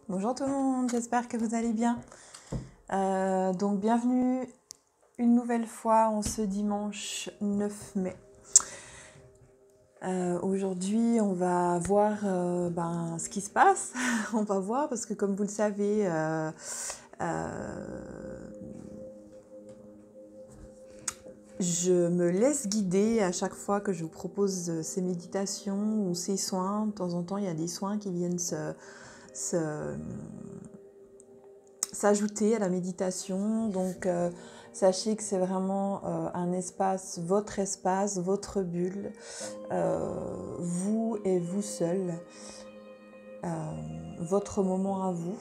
Bonjour tout le monde, j'espère que vous allez bien. Donc bienvenue une nouvelle fois en ce dimanche 9 mai. Aujourd'hui on va voir ce qui se passe, on va voir parce que comme vous le savez, je me laisse guider à chaque fois que je vous propose ces méditations ou ces soins. De temps en temps il y a des soins qui viennent s'ajouter à la méditation. Donc sachez que c'est vraiment un espace, votre bulle, vous et vous seul, votre moment à vous.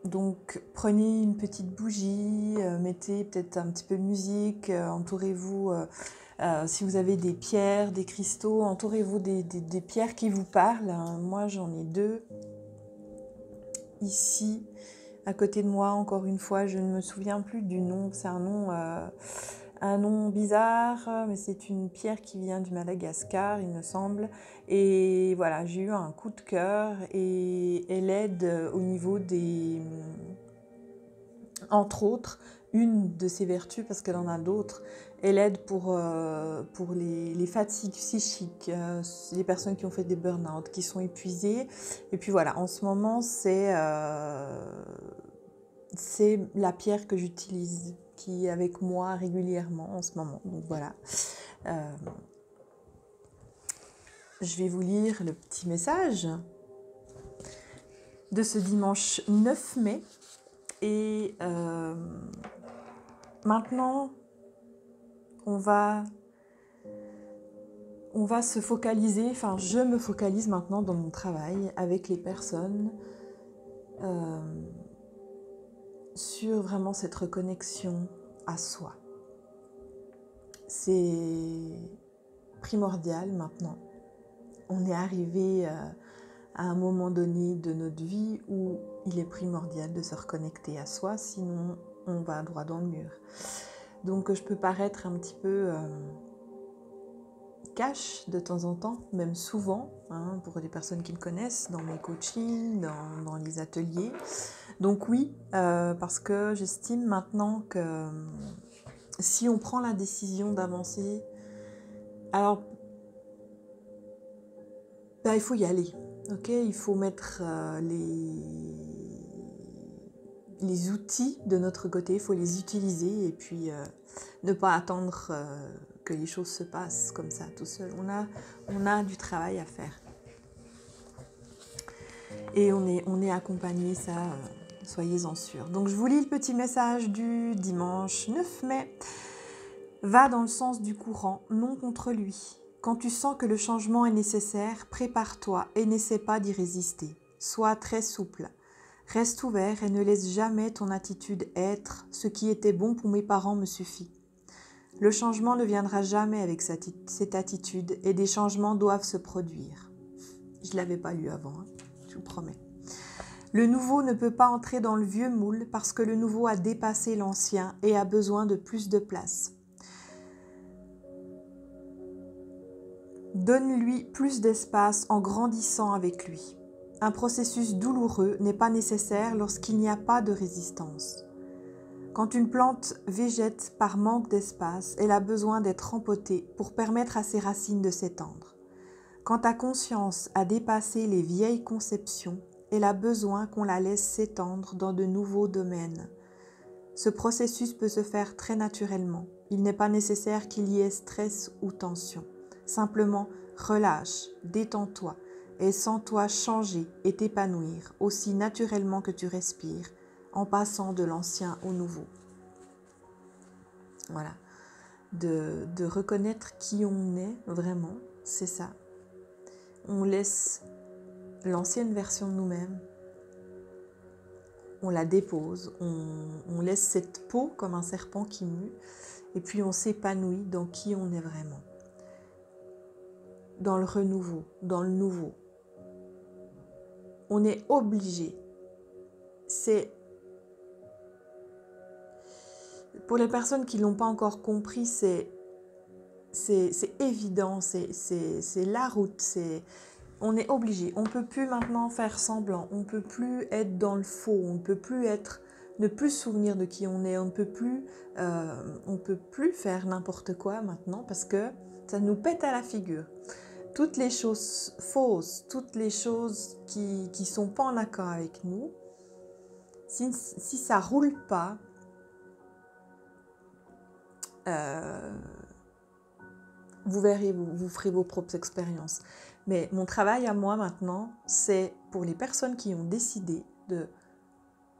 Donc prenez une petite bougie, mettez peut-être un petit peu de musique, entourez-vous, si vous avez des pierres, des cristaux, entourez-vous des pierres qui vous parlent. Moi j'en ai deux ici à côté de moi, encore une fois, je ne me souviens plus du nom, c'est un nom bizarre, mais c'est une pierre qui vient du Madagascar, il me semble. Et voilà, j'ai eu un coup de cœur et elle aide au niveau des... Entre autres, une de ses vertus, parce qu'elle en a d'autres, elle aide pour les fatigues psychiques, les personnes qui ont fait des burn-out, qui sont épuisées. Et puis voilà, en ce moment, c'est la pierre que j'utilise, qui est avec moi régulièrement en ce moment. Donc voilà. Je vais vous lire le petit message de ce dimanche 9 mai. Et maintenant, on va se focaliser, enfin je me focalise maintenant dans mon travail avec les personnes sur vraiment cette reconnexion à soi. C'est primordial maintenant. On est arrivé à un moment donné de notre vie où il est primordial de se reconnecter à soi, sinon on va droit dans le mur. Donc je peux paraître un petit peu cash de temps en temps, même souvent, pour les personnes qui me connaissent, dans mes coachings, dans les ateliers. Donc oui, parce que j'estime maintenant que si on prend la décision d'avancer, alors il faut y aller. Okay, il faut mettre les outils de notre côté, il faut les utiliser et puis ne pas attendre que les choses se passent comme ça tout seul. On a du travail à faire. Et on est accompagné, ça, soyez-en sûrs. Donc je vous lis le petit message du dimanche 9 mai. Va dans le sens du courant, non contre lui. Quand tu sens que le changement est nécessaire, prépare-toi et n'essaie pas d'y résister. Sois très souple. Reste ouvert et ne laisse jamais ton attitude être « ce qui était bon pour mes parents me suffit ». Le changement ne viendra jamais avec cette attitude et des changements doivent se produire. Je ne l'avais pas lu avant, je vous promets. Le nouveau ne peut pas entrer dans le vieux moule parce que le nouveau a dépassé l'ancien et a besoin de plus de place. Donne-lui plus d'espace en grandissant avec lui. Un processus douloureux n'est pas nécessaire lorsqu'il n'y a pas de résistance. Quand une plante végète par manque d'espace, elle a besoin d'être empotée pour permettre à ses racines de s'étendre. Quand ta conscience a dépassé les vieilles conceptions, elle a besoin qu'on la laisse s'étendre dans de nouveaux domaines. Ce processus peut se faire très naturellement. Il n'est pas nécessaire qu'il y ait stress ou tension. Simplement, relâche, détends-toi et sens-toi changer et t'épanouir aussi naturellement que tu respires, en passant de l'ancien au nouveau. Voilà. De reconnaître qui on est vraiment, c'est ça. On laisse l'ancienne version de nous-mêmes, on la dépose, on laisse cette peau comme un serpent qui mue, et puis on s'épanouit dans qui on est vraiment. Dans le renouveau, dans le nouveau. On est obligé. C'est pour les personnes qui ne l'ont pas encore compris, c'est évident, c'est la route, on est obligé. On ne peut plus maintenant faire semblant. On ne peut plus être dans le faux. On ne peut plus ne plus se souvenir de qui on est. On ne peut plus faire n'importe quoi maintenant parce que ça nous pète à la figure. Toutes les choses fausses, toutes les choses qui ne sont pas en accord avec nous, si ça ne roule pas, vous verrez, vous ferez vos propres expériences. Mais mon travail à moi maintenant, c'est pour les personnes qui ont décidé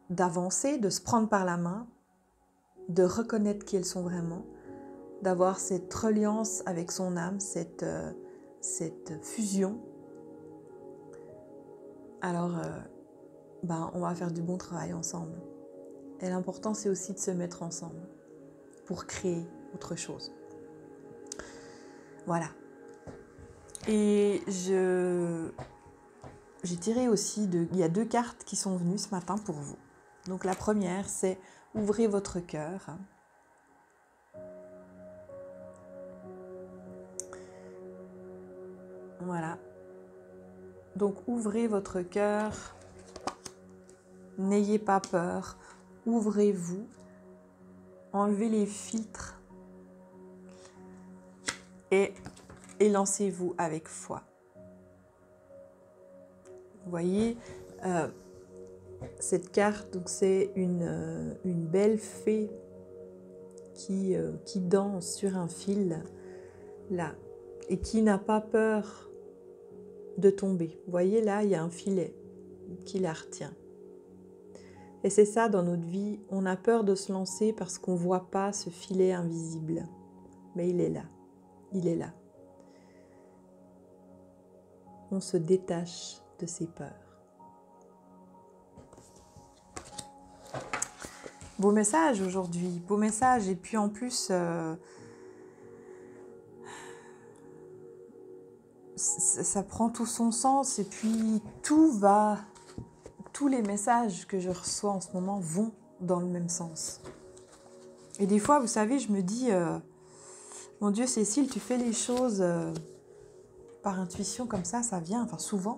d'avancer, de se prendre par la main, de reconnaître qui elles sont vraiment, d'avoir cette reliance avec son âme, cette fusion. Alors, on va faire du bon travail ensemble. Et l'important, c'est aussi de se mettre ensemble pour créer autre chose. Voilà. Et j'ai tiré aussi, il y a 2 cartes qui sont venues ce matin pour vous. Donc la première, c'est ouvrez votre cœur. Voilà. Donc ouvrez votre cœur. N'ayez pas peur. Ouvrez-vous. Enlevez les filtres. Et lancez-vous avec foi. Vous voyez, cette carte, c'est une belle fée qui danse sur un fil, là, et qui n'a pas peur de tomber. Vous voyez, là, il y a un filet qui la retient. Et c'est ça dans notre vie, on a peur de se lancer parce qu'on ne voit pas ce filet invisible. Mais il est là, il est là. On se détache de ses peurs. Beau message aujourd'hui, beau message. Et puis en plus, ça prend tout son sens. Et puis tous les messages que je reçois en ce moment vont dans le même sens. Et des fois, vous savez, je me dis, mon Dieu, Cécile, tu fais les choses par intuition comme ça vient, enfin souvent.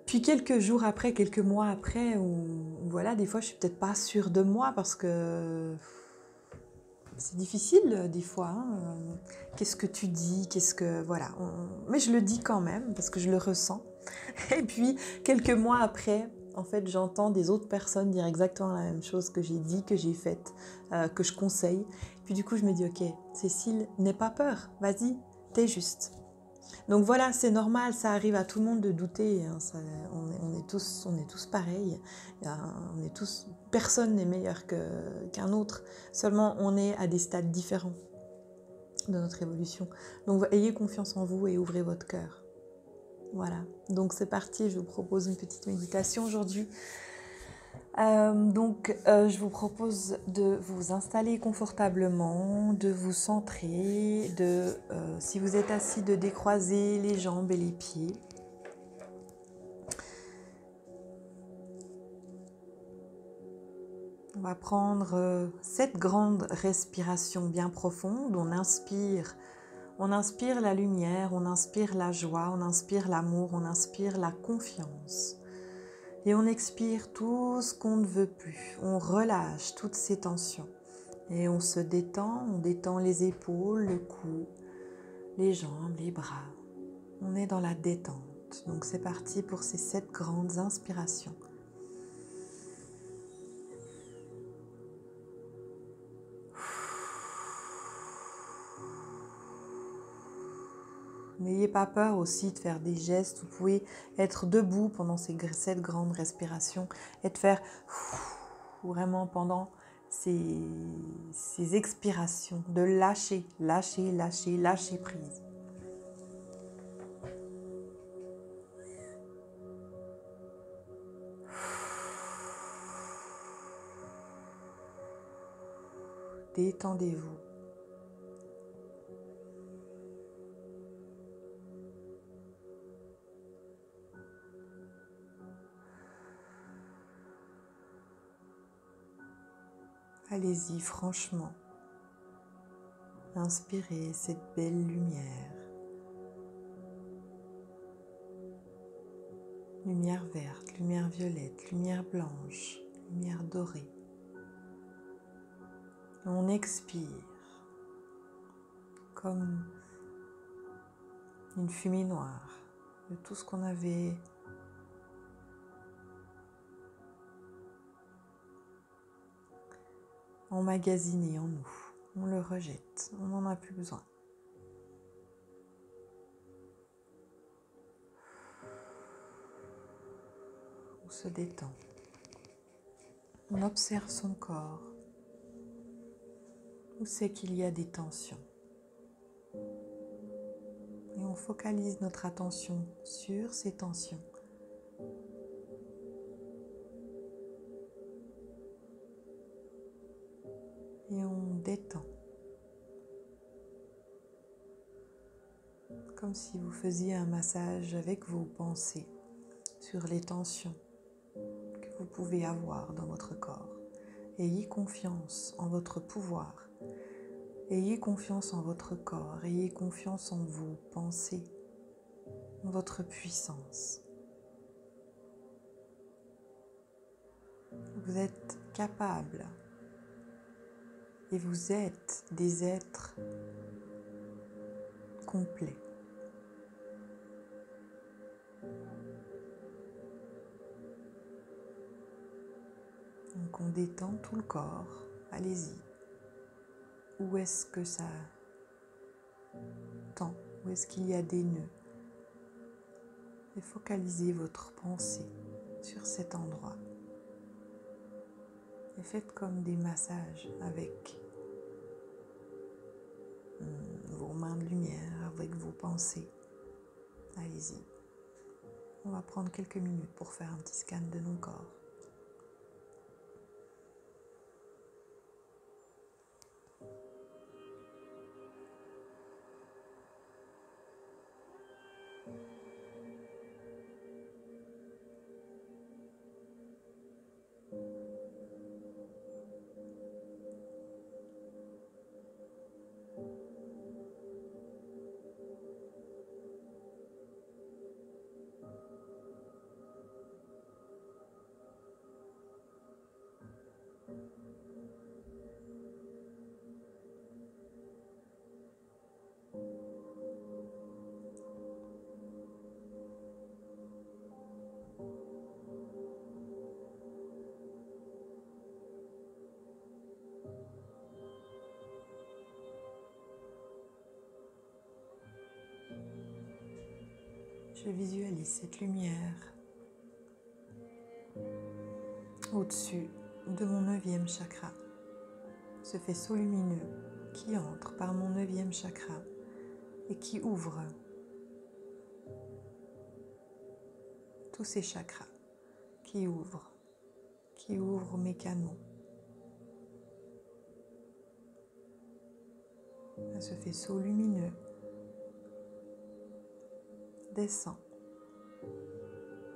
Puis quelques jours après, quelques mois après, voilà, des fois je suis peut-être pas sûre de moi parce que c'est difficile des fois. Hein. Qu'est-ce que tu dis? Voilà. Mais je le dis quand même parce que je le ressens. Et puis quelques mois après, en fait, j'entends des autres personnes dire exactement la même chose que j'ai dit, que j'ai faite, que je conseille. Puis du coup, je me dis, ok, Cécile, n'aie pas peur, vas-y, t'es juste. Donc voilà, c'est normal, ça arrive à tout le monde de douter. Hein, on est tous pareils. Personne n'est meilleur qu'un autre. Seulement, on est à des stades différents de notre évolution. Donc ayez confiance en vous et ouvrez votre cœur. Voilà. Donc c'est parti. Je vous propose une petite méditation aujourd'hui. Je vous propose de vous installer confortablement, de vous centrer, si vous êtes assis, de décroiser les jambes et les pieds. On va prendre 7 grandes respirations bien profondes. On inspire la lumière, on inspire la joie, on inspire l'amour, on inspire la confiance. Et on expire tout ce qu'on ne veut plus. On relâche toutes ces tensions. Et on se détend, on détend les épaules, le cou, les jambes, les bras. On est dans la détente. Donc c'est parti pour ces 7 grandes inspirations. N'ayez pas peur aussi de faire des gestes. Vous pouvez être debout pendant ces 7 grandes respirations et de faire vraiment pendant ces expirations, de lâcher prise. Détendez-vous. Allez-y franchement. Inspirez cette belle lumière. lumière verte, lumière violette, lumière blanche, lumière dorée. On expire comme une fumée noire de tout ce qu'on avait emmagasiné en nous. On le rejette, on n'en a plus besoin. On se détend. On observe son corps. Où c'est qu'il y a des tensions. Et on focalise notre attention sur ces tensions. Et on détend. Comme si vous faisiez un massage avec vos pensées sur les tensions que vous pouvez avoir dans votre corps. Ayez confiance en votre pouvoir. Ayez confiance en votre corps. Ayez confiance en vos pensées, en votre puissance. Vous êtes capable et vous êtes des êtres complets. Donc on détend tout le corps, allez-y. Où est-ce que ça tend? Où est-ce qu'il y a des nœuds? Et focalisez votre pensée sur cet endroit. Et faites comme des massages avec vos mains de lumière, avec vos pensées. Allez-y. On va prendre quelques minutes pour faire un petit scan de nos corps. Je visualise cette lumière au-dessus de mon 9e chakra, ce faisceau lumineux qui entre par mon 9e chakra et qui ouvre tous ces chakras, qui ouvre mes canaux. Ce faisceau lumineux descend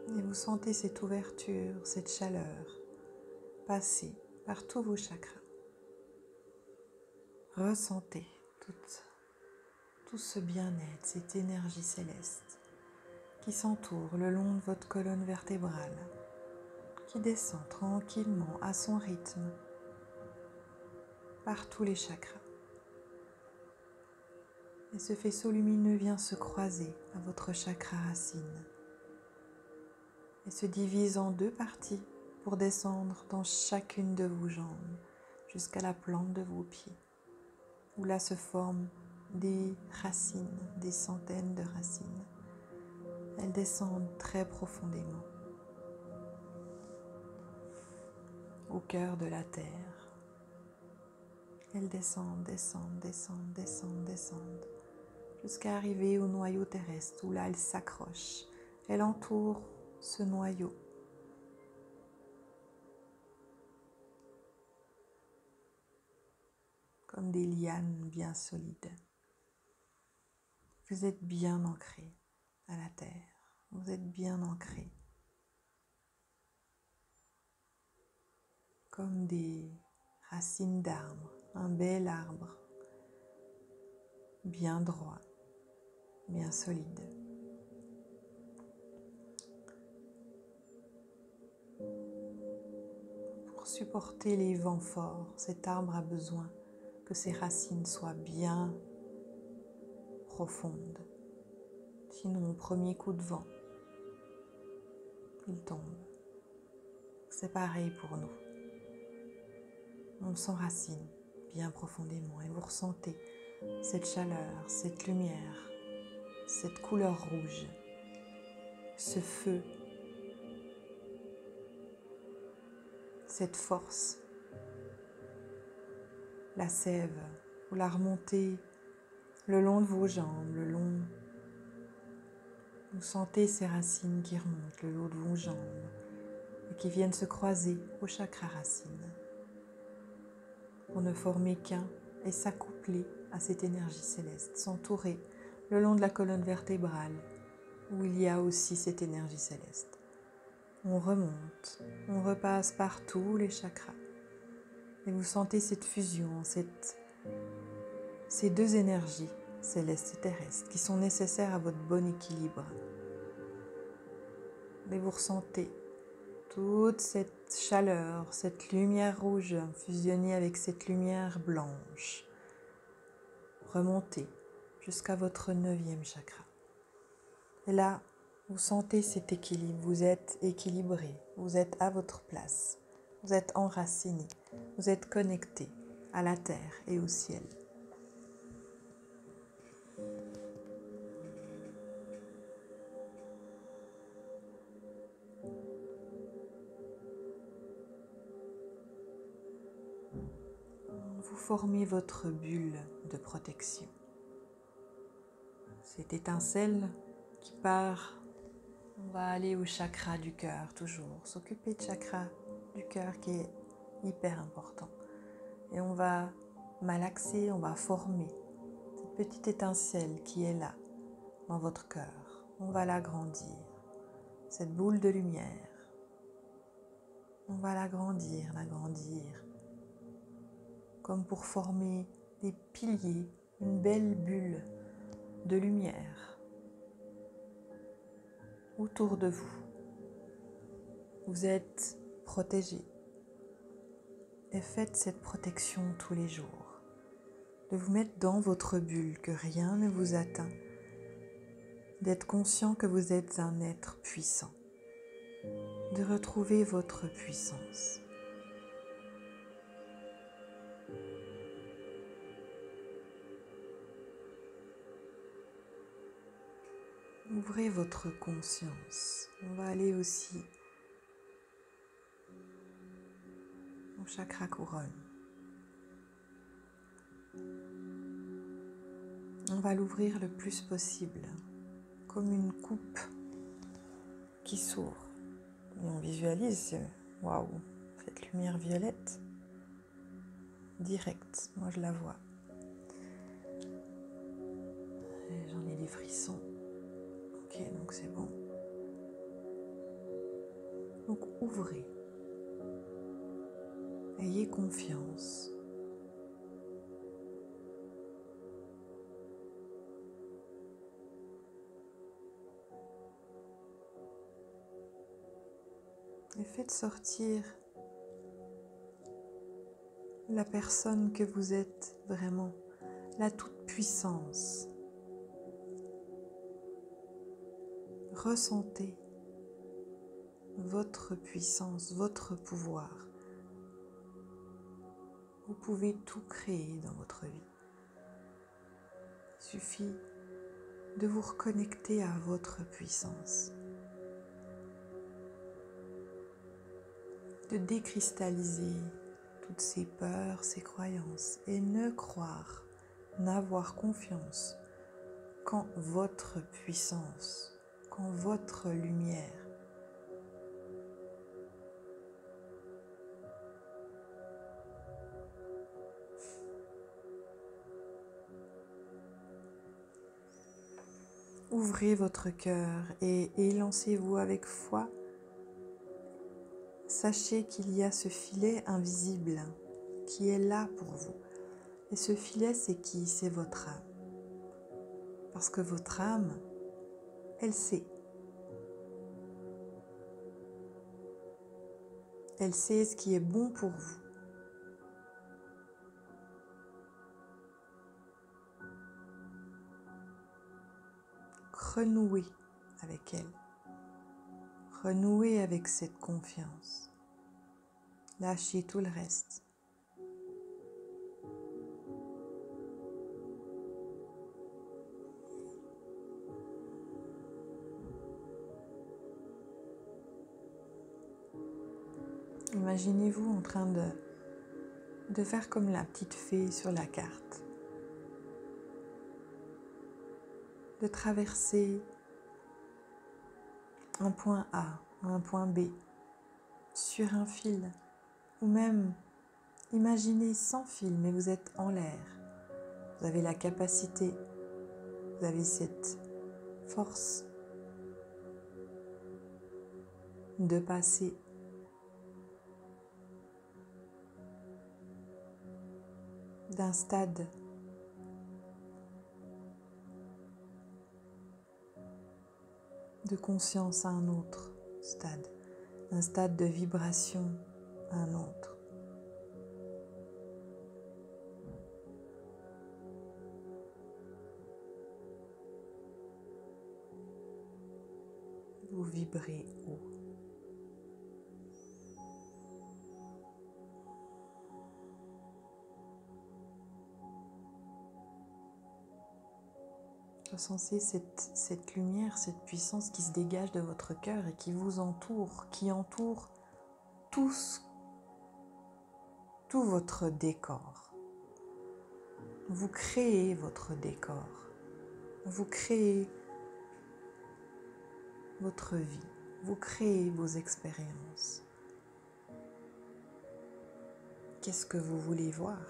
et vous sentez cette ouverture, cette chaleur passer par tous vos chakras. Ressentez tout ce bien-être, cette énergie céleste qui s'entoure le long de votre colonne vertébrale, qui descend tranquillement à son rythme par tous les chakras. Et ce faisceau lumineux vient se croiser à votre chakra racine et se divise en 2 parties pour descendre dans chacune de vos jambes jusqu'à la plante de vos pieds, où là se forment des racines, des centaines de racines. Elles descendent très profondément au cœur de la terre. Elles descendent, descendent, descendent, descendent, descendent, jusqu'à arriver au noyau terrestre, où là elles s'accrochent. Elles entourent ce noyau. Comme des lianes bien solides. Vous êtes bien ancré à la terre. Vous êtes bien ancré. Comme des racines d'arbre, un bel arbre, bien droit, bien solide. pour supporter les vents forts. Cet arbre a besoin que ses racines soient bien profondes. Sinon, au premier coup de vent, il tombe. C'est pareil pour nous. On s'enracine bien profondément et vous ressentez cette chaleur, cette lumière, cette couleur rouge, ce feu, cette force. La sève, vous la remontez le long de vos jambes, le long. Vous sentez ces racines qui remontent le long de vos jambes et qui viennent se croiser au chakra racine pour ne former qu'un et s'accoupler à cette énergie céleste, s'entourer le long de la colonne vertébrale où il y a aussi cette énergie céleste. On remonte, on repasse par tous les chakras et vous sentez cette fusion, ces deux énergies, célestes et terrestres, qui sont nécessaires à votre bon équilibre. Et vous ressentez toute cette chaleur, cette lumière rouge fusionnée avec cette lumière blanche, remonter jusqu'à votre 9e chakra. Et là, vous sentez cet équilibre, vous êtes équilibré, vous êtes à votre place, vous êtes enraciné, vous êtes connecté à la terre et au ciel. Vous formez votre bulle de protection. Cette étincelle qui part, on va aller au chakra du cœur toujours, s'occuper de chakra du cœur qui est hyper important. Et on va malaxer, on va former cette petite étincelle qui est là, dans votre cœur. On va l'agrandir, cette boule de lumière. On va l'agrandir, comme pour former des piliers, une belle bulle de lumière autour de vous. Vous êtes protégé et faites cette protection tous les jours. De vous mettre dans votre bulle, que rien ne vous atteint. D'être conscient que vous êtes un être puissant. De retrouver votre puissance. Ouvrez votre conscience. On va aller aussi au chakra couronne. On va l'ouvrir le plus possible, comme une coupe qui s'ouvre. Et on visualise, waouh, cette lumière violette, directe, moi je la vois. Et j'en ai des frissons. Ok, donc c'est bon. Donc ouvrez. Ayez confiance. Et faites sortir la personne que vous êtes vraiment, la toute-puissance. Ressentez votre puissance, votre pouvoir. Vous pouvez tout créer dans votre vie. Il suffit de vous reconnecter à votre puissance. De décristalliser toutes ces peurs, ces croyances et ne croire, n'avoir confiance qu'en votre puissance, qu'en votre lumière. Ouvrez votre cœur et élancez-vous avec foi. Sachez qu'il y a ce filet invisible qui est là pour vous. Et ce filet, c'est qui? C'est votre âme. Parce que votre âme, elle sait. Elle sait ce qui est bon pour vous. Renouez avec elle. Renouez avec cette confiance. Lâchez tout le reste. Imaginez-vous en train de faire comme la petite fée sur la carte. De traverser un point A, un point B, sur un fil. Ou même, imaginez sans fil, mais vous êtes en l'air. Vous avez la capacité, vous avez cette force de passer d'un stade de conscience à un autre stade, d'un stade de vibration à un autre. Vous vibrez haut. Ressentez cette lumière, cette puissance qui se dégage de votre cœur et qui vous entoure, qui entoure tout votre décor. Vous créez votre décor. Vous créez votre vie. Vous créez vos expériences. Qu'est-ce que vous voulez voir ?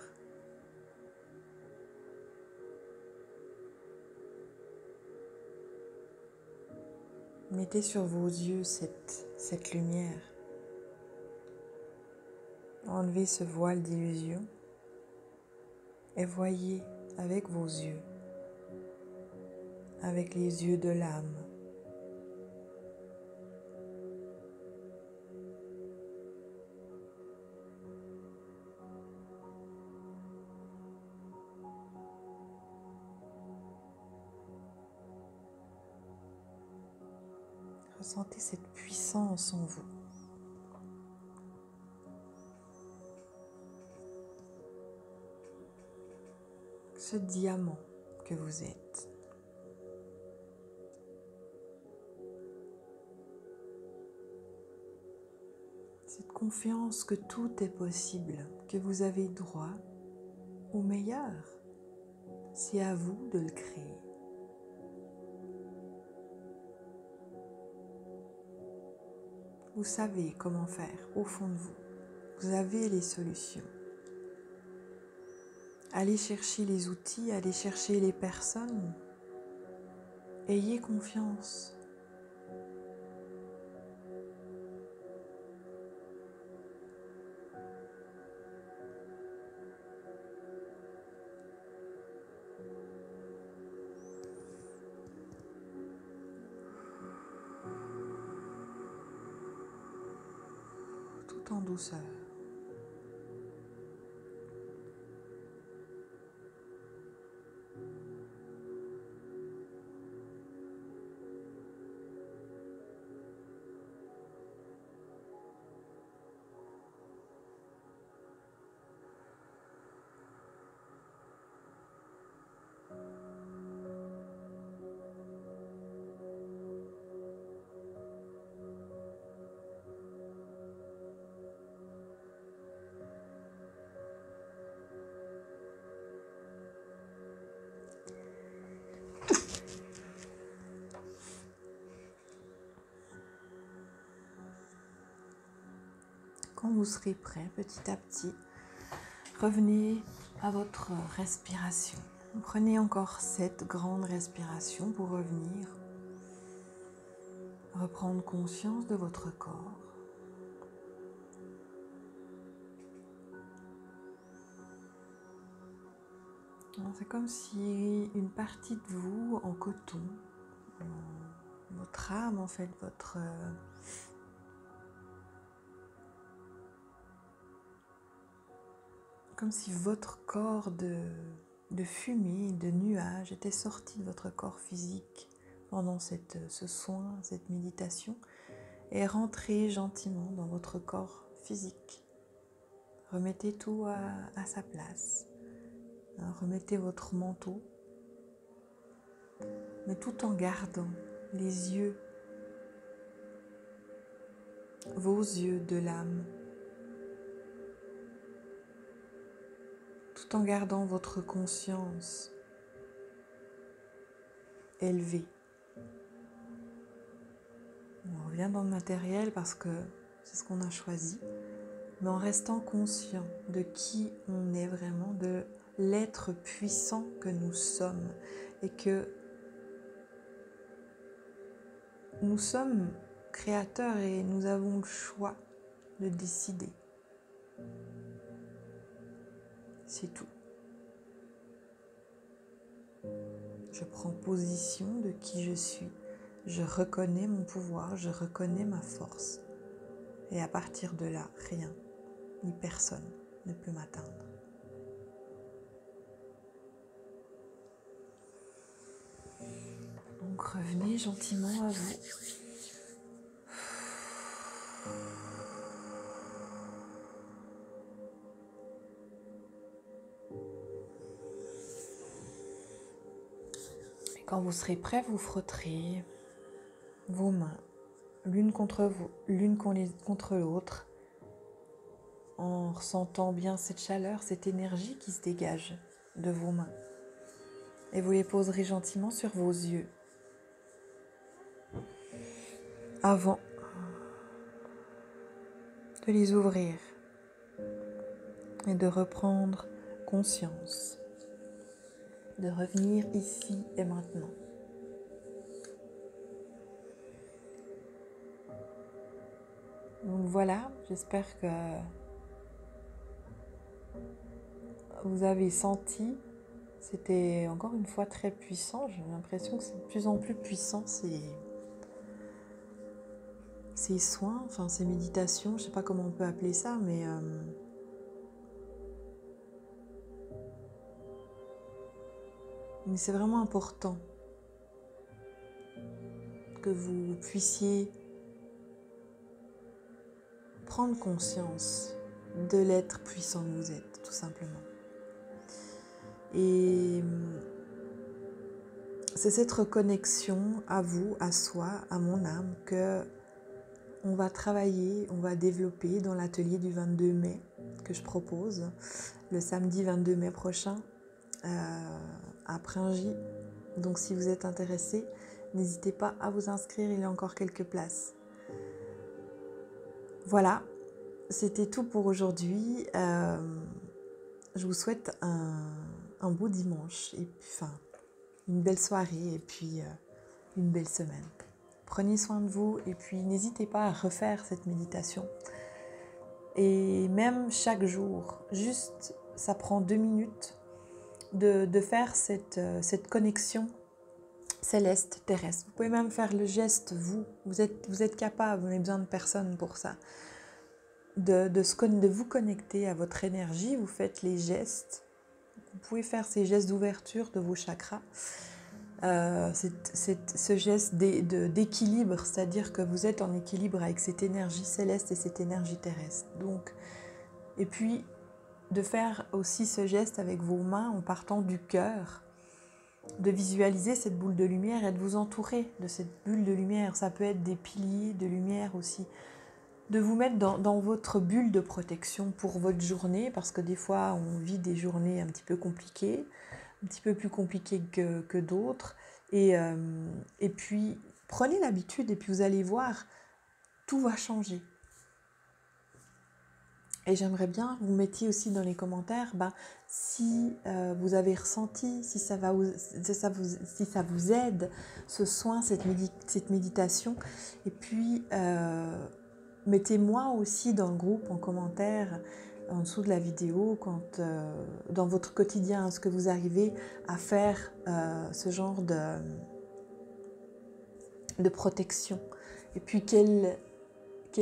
Mettez sur vos yeux cette lumière. Enlevez ce voile d'illusion et voyez avec vos yeux, avec les yeux de l'âme. Ressentez cette puissance en vous. Ce diamant que vous êtes. Cette confiance que tout est possible, que vous avez droit au meilleur. C'est à vous de le créer. Vous savez comment faire au fond de vous. Vous avez les solutions. Allez chercher les outils, allez chercher les personnes. Ayez confiance. Tout en douceur. Quand vous serez prêt, petit à petit, revenez à votre respiration. Prenez encore 7 grandes respirations pour revenir, reprendre conscience de votre corps. C'est comme si une partie de vous en coton, votre âme en fait, comme si votre corps de fumée, de nuages était sorti de votre corps physique pendant ce soin, cette méditation, et rentré gentiment dans votre corps physique. Remettez tout à sa place. Remettez votre manteau, mais tout en gardant les yeux, vos yeux de l'âme, tout en gardant votre conscience élevée. On revient dans le matériel parce que c'est ce qu'on a choisi, mais en restant conscient de qui on est vraiment, de l'être puissant que nous sommes et que nous sommes créateurs et nous avons le choix de décider. C'est tout. Je prends position de qui je suis. Je reconnais mon pouvoir, je reconnais ma force. Et à partir de là, rien, ni personne ne peut m'atteindre. Donc revenez gentiment à vous. Et quand vous serez prêt, vous frotterez vos mains l'une contre l'autre, en ressentant bien cette chaleur, cette énergie qui se dégage de vos mains. Et vous les poserez gentiment sur vos yeux. Avant de les ouvrir et de reprendre conscience, de revenir ici et maintenant. Donc voilà, j'espère que vous avez senti, c'était encore une fois très puissant, j'ai l'impression que c'est de plus en plus puissant ces soins, enfin ces méditations, je ne sais pas comment on peut appeler ça, mais c'est vraiment important que vous puissiez prendre conscience de l'être puissant que vous êtes, tout simplement. Et c'est cette reconnexion à vous, à soi, à mon âme que on va travailler, on va développer dans l'atelier du 22 mai que je propose, le samedi 22 mai prochain à Pringy. Donc si vous êtes intéressé, n'hésitez pas à vous inscrire, il y a encore quelques places. Voilà, c'était tout pour aujourd'hui. Je vous souhaite un beau dimanche, et puis, enfin, une belle soirée et puis une belle semaine. Prenez soin de vous et puis n'hésitez pas à refaire cette méditation. Et même chaque jour, juste ça prend 2 minutes de faire cette connexion céleste, terrestre. Vous pouvez même faire le geste, vous êtes capable, vous n'avez besoin de personne pour ça. De vous connecter à votre énergie, vous faites les gestes. Vous pouvez faire ces gestes d'ouverture de vos chakras. Ce geste d'équilibre, c'est-à-dire que vous êtes en équilibre avec cette énergie céleste et cette énergie terrestre. Donc, et puis, de faire aussi ce geste avec vos mains en partant du cœur, de visualiser cette boule de lumière et de vous entourer de cette bulle de lumière. Ça peut être des piliers de lumière aussi. De vous mettre dans votre bulle de protection pour votre journée, parce que des fois, on vit des journées un petit peu compliquées, un petit peu plus compliqué que d'autres. Et puis, prenez l'habitude et puis vous allez voir, tout va changer. Et j'aimerais bien que vous mettiez aussi dans les commentaires si vous avez ressenti, si ça vous aide, ce soin, cette méditation. Et puis, mettez-moi aussi dans le groupe en commentaire en dessous de la vidéo, quand dans votre quotidien, est-ce que vous arrivez à faire ce genre de protection? Et puis quelle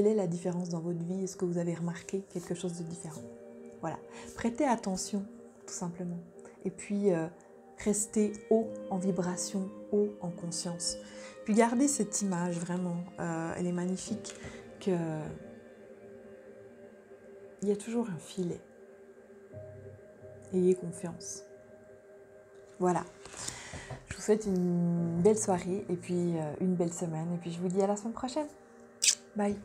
est la différence dans votre vie? Est-ce que vous avez remarqué quelque chose de différent? Voilà, prêtez attention, tout simplement. Et puis, restez haut en vibration, haut en conscience. Puis gardez cette image, vraiment, elle est magnifique, qu'il y a toujours un filet. Ayez confiance. Voilà. Je vous souhaite une belle soirée et puis une belle semaine. Et puis je vous dis à la semaine prochaine. Bye.